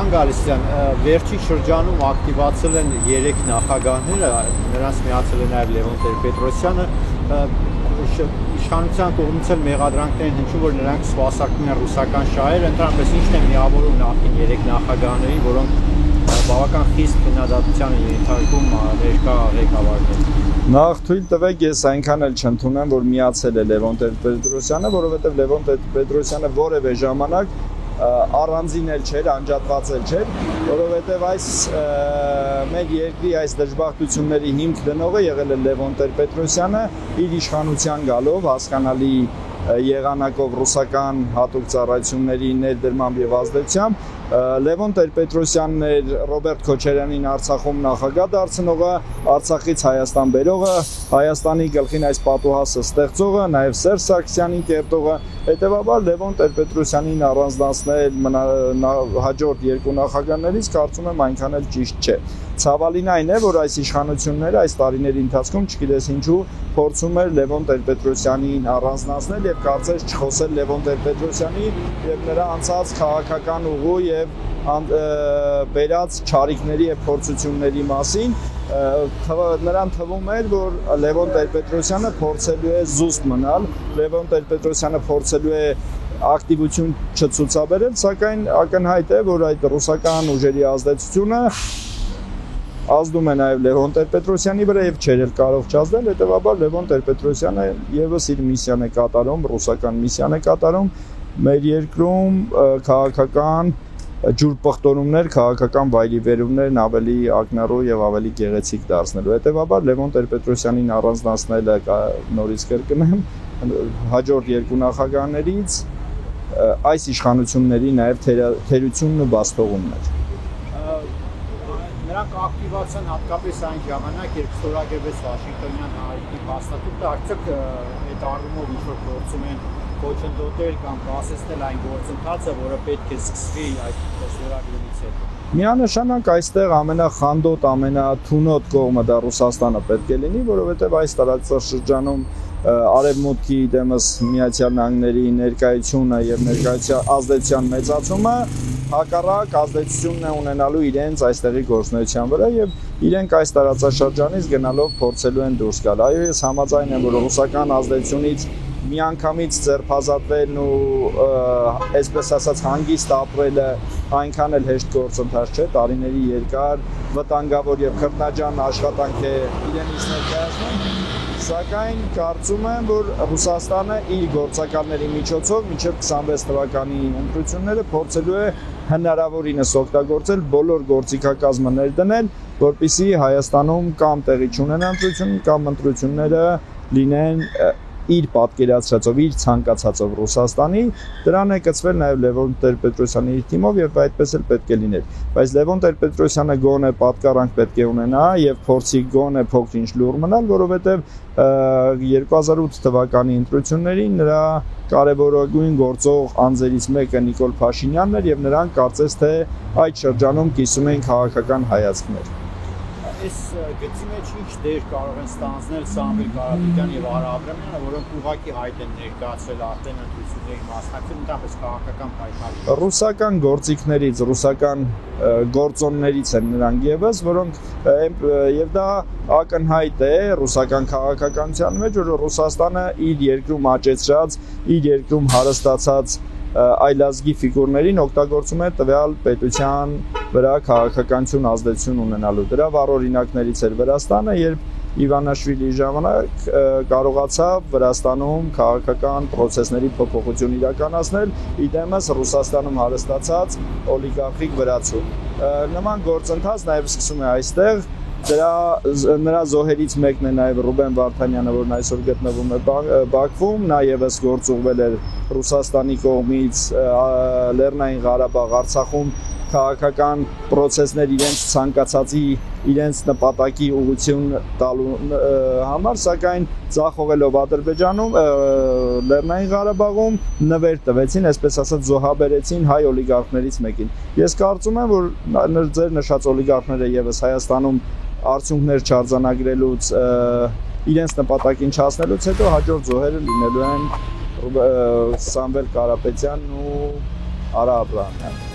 Պարոն Գալստյան, վերջին շրջանում ակտիվացել են 3 նախագահները, նրանց միացել է նաև Լևոն Տեր-Պետրոսյանը, իշխանության կողմից էլ մեղադրանքներ են հնչում, որ նրանք սպասարկում են ռուսական շահեր, ընդհանրապես ինչն է միավորում նախկին 3 նախագահներին, որոնք բավական խիստ քննադատության են ենթարկում ներկա ղեկավարները։ Նախ թույլ տվեք, ես այնքան էլ չընդունեմ, որ միացել է Լևոն Տեր-Պետրոսյանը, որովհետև Լևոն Տեր-Պետրոսյանը որևէ ժամանակ առանձին էլ չէր, անջատված էլ չէր, որովհետև այս մեր երկրի այս դժբախտությունների հիմք դնողը եղել է Լևոն Տեր-Պետրոսյանը, իր իշխանության գալով հասկանալի եղանակով ռուսական հատուկ ծառայությունների ներդրմամբ եւ ազդեցությամբ Լևոն Տեր-Պետրոսյանն էր Ռոբերտ Քոչարյանին Արցախում նախագահ դարձնողը, Արցախից Հայաստան բերողը, Հայաստանի գլխին այս պատուհասը ստեղծողը, նաև Սերժ Սարգսյանին կերտողը, հետևաբար Լևոն Տեր-Պետրոսյանին առանձնացնել հաջորդ 2 նախագահներից կարծում եմ այնքան էլ ճիշտ չէ։ Ցավալին այն է, որ այս իշխանությունները այս տարիների ընթացքում չգիտես ինչու փորձում էր Լևոն Տեր-Պետրոսյանին առանձնացնել եւ կարծես չխոսել Լևոն Տեր-Պետրոսյանի եւ նրա անցած քաղաքական ուղու եւ բերած չարիքների եւ փորձությունների մասին, նրան թվում էր, որ Լևոն Տեր-Պետրոսյանը փորձելու է զուսպ մնալ, Լևոն Տեր-Պետրոսյանը փորձելու է ակտիվություն չցուցաբերել, սակայն ակնհայտ է, որ այդ ռուսական ուժերի ազդեցությունը ազդում է նաև Լևոն Տեր-Պետրոսյանի վրա եւ չէր էլ կարող չազդել, հետեւաբար Լևոն Տեր-Պետրոսյանը եւս իր միսիան է կատարում, ռուսական միսիան է կատարում մեր երկրում քաղաքական ջուրպղտորումներ, քաղաքական վայրիվերումներն ավելի ակնառու եւ ավելի գեղեցիկ դարձնելու։ Հետեւաբար Լևոն Տեր-Պետրոսյանին առանձնացնելը նորից կրկնեմ, հաջորդ 2 նախագահներից այս իշխանությունների նաև թերությունն ու բացթողումն էր։ Նրանք ակտիվացան հատկապես այն ժամանակ, երբ ստորագրվեց Վաշինգտոնյան հայտնի փաստաթուղթը, արդյոք այդ առումով ինչ-որ փորձում են կոչընդոտել կամ բացեցնել այն գործընթացը, որը պետք է սկսվի այդ ստորագրումից հետո։ Միանշանակ այստեղ ամենախանդոտ, ամենաթունոտ կողմը դա Ռուսաստանը պետք է լինի, որովհետև այս տարածաշրջանում արևմուտքի դեմս Միացյալ Նահանգների ներկայությունը եւ ներկայության ազդեցության մեծացումը հակառակ ազդեցությունն է ունենալու իրենց այստեղի գործունեության վրա եւ իրենք այս տարածաշրջանից գնալով փորձելու են դուրս գալ։ Այո, ես համաձայն եմ, որ ռուսական ազդեցությունից միանգամից ձերբազատվելն ու այսպես ասած հանգիստ ապրելը այնքան էլ հեշտ գործընթաց չէ, տարիների երկար, վտանգավոր եւ քրտնաջան աշխատանք է իրենից ներկայացնում, սակայն կարծում եմ, որ Ռուսաստանը իր գործակալների միջոցով մինչև 26 թվականի ընտրությունները փորձելու է հնարավորինս օգտագործել բոլոր գործիքակազմը ներդնել, որպեսզի Հայաստանում կամ տեղի չունենան ընտրություն, կամ ընտրությունները լինեն իր պատկերացրածով, իր ցանկացածով Ռուսաստանի, դրան է կցվել նաև Լևոն Տեր-Պետրոսյանի իր թիմով եւ այդպես էլ պետք է լիներ։ Բայց Լևոն Տեր-Պետրոսյանը գոնե պատկառանք պետք է ունենա եւ փորձի գոնե փոքր-ինչ լուր մնալ, որովհետեւ 2008 թվականի ընտրություններին նրա կարևորագույն գործող անձերից մեկը Նիկոլ Փաշինյանն էր եւ նրանք կարծես թե այդ շրջանում կիսում էին քաղաքական հայացքներ։ Այս գծի մեջ ինչ դեր կարող են ստանձնել Սամվել Կարապետյանը եւ Արա Աբրամյանը, որոնք ուղղակի հայտ են ներկայացրել արդեն ընտրությունների մասնակցել, ընդհանրապես քաղաքական պայքարի։ Ռուսական գործիքներից, ռուսական գործոններից են նրանք եւս, որոնք եւ դա ակնհայտ է ռուսական քաղաքականության մեջ, որ Ռուսաստանը իր երկրում աճեցրած, իր երկրում հարստացած այլազգի ֆիգուրներին օգտագործում է տվյալ պետության վրա քաղաքականություն ազդեցություն ունենալու։ Դրա վառ օրինակներից էր Վրաստանը, երբ Իվանաշվիլիի ժամանակ կարողացավ Վրաստանում քաղաքական պրոցեսների փոփոխություն իրականացնել, իդեմս Ռուսաստանում հարստացած օլիգարխիկ վրացու։ Նման գործընթաց նաև սկսում է այստեղ։ Նրա զոհերից մեկն է նաև Ռուբեն Վարդանյանը, որն այսօր գտնվում է Բաքվում, նա եւս գործուղվել էր Ռուսաստանի կողմից Լեռնային Ղարաբաղ, Արցախում քաղաքական պրոցեսներ իրենց ցանկացածի, իրենց նպատակի ուղղություն տալու համար, սակայն ձախողելով Ադրբեջանում, Լեռնային Ղարաբաղում նվեր տվեցին, այսպես ասած զոհաբերեցին հայ օլիգարխներից մեկին։ Ես կարծում եմ, որ ձեր նշած օլիգարխները եւս Հայաստանում արդյունքներ չարձանագրելուց իրենց նպատակին չհասնելուց հետո հաջորդ զոհերը լինելու են Սամվել Կարապետյանն ու Արա Աբրամյանը։